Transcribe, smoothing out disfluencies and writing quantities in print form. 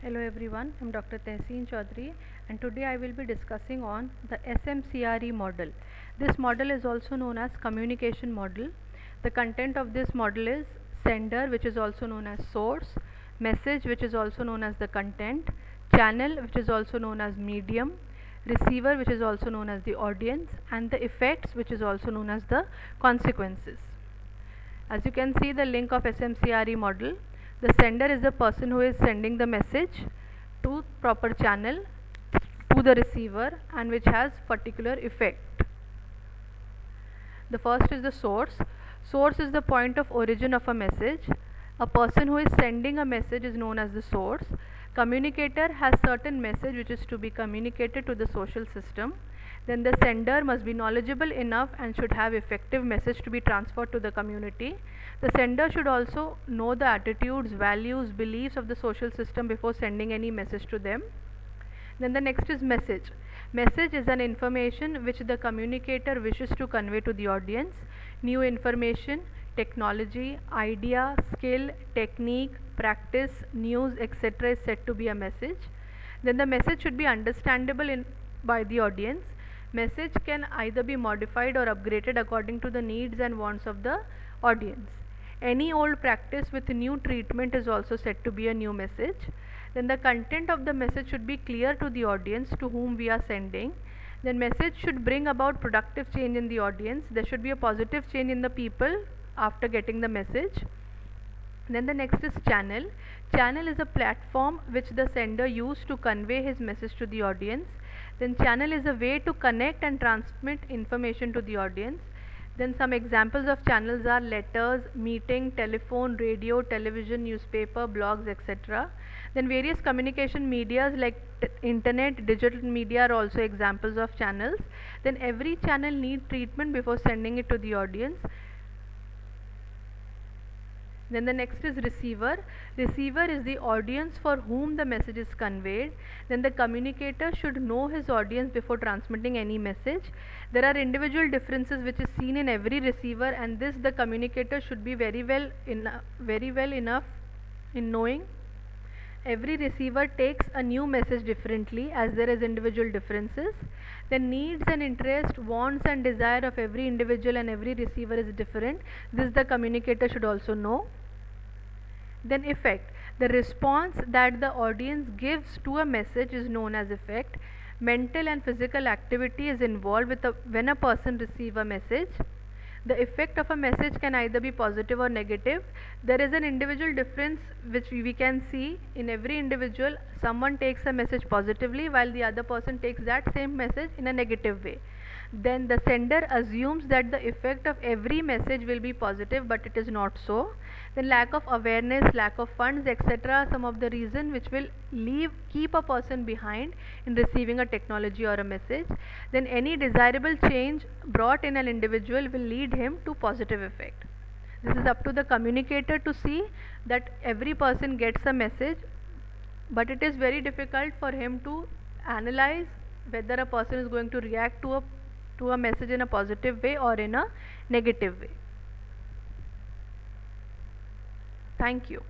Hello everyone, I'm Dr. Tehseen Chaudhary and today I will be discussing on the SMCRE model. This model is also known as communication model. The content of this model is sender, which is also known as source, message, which is also known as the content, channel, which is also known as medium, receiver, which is also known as the audience, and the effects, which is also known as the consequences. As you can see the link of SMCRE model, the sender is the person who is sending the message to proper channel to the receiver and which has particular effect. The first is the source. Source is the point of origin of a message. A person who is sending a message is known as the source. Communicator has certain message which is to be communicated to the social system. Then the sender must be knowledgeable enough and should have effective message to be transferred to the community. The sender should also know the attitudes, values, beliefs of the social system before sending any message to them. Then the next is message. Message is an information which the communicator wishes to convey to the audience. New information, technology, idea, skill, technique, practice, news, etc. is said to be a message. Then the message should be understandable by the audience. Message can either be modified or upgraded according to the needs and wants of the audience. Any old practice with new treatment is also said to be a new message. Then the content of the message should be clear to the audience to whom we are sending. Then message should bring about productive change in the audience. There should be a positive change in the people after getting the message. Then the next is channel. Channel is a platform which the sender used to convey his message to the audience. Then channel is a way to connect and transmit information to the audience. Then some examples of channels are letters, meeting, telephone, radio, television, newspaper, blogs, etc. Then various communication medias like internet, digital media are also examples of channels. Then every channel needs treatment before sending it to the audience. Then the next is receiver. Receiver is the audience for whom the message is conveyed. Then the communicator should know his audience before transmitting any message. There are individual differences which is seen in every receiver, and this the communicator should be very well enough in knowing. Every receiver takes a new message differently as there is individual differences. The needs and interest, wants and desire of every individual and every receiver is different. This the communicator should also know. Then effect. The response that the audience gives to a message is known as effect. Mental and physical activity is involved when a person receives a message. The effect of a message can either be positive or negative. There is an individual difference which we can see in every individual. Someone takes a message positively while the other person takes that same message in a negative way. Then the sender assumes that the effect of every message will be positive, but it is not so. Then lack of awareness, lack of funds, etc. some of the reason which will keep a person behind in receiving a technology or a message. Then any desirable change brought in an individual will lead him to positive effect. This is up to the communicator to see that every person gets a message, but it is very difficult for him to analyze whether a person is going to react to a message in a positive way or in a negative way. Thank you.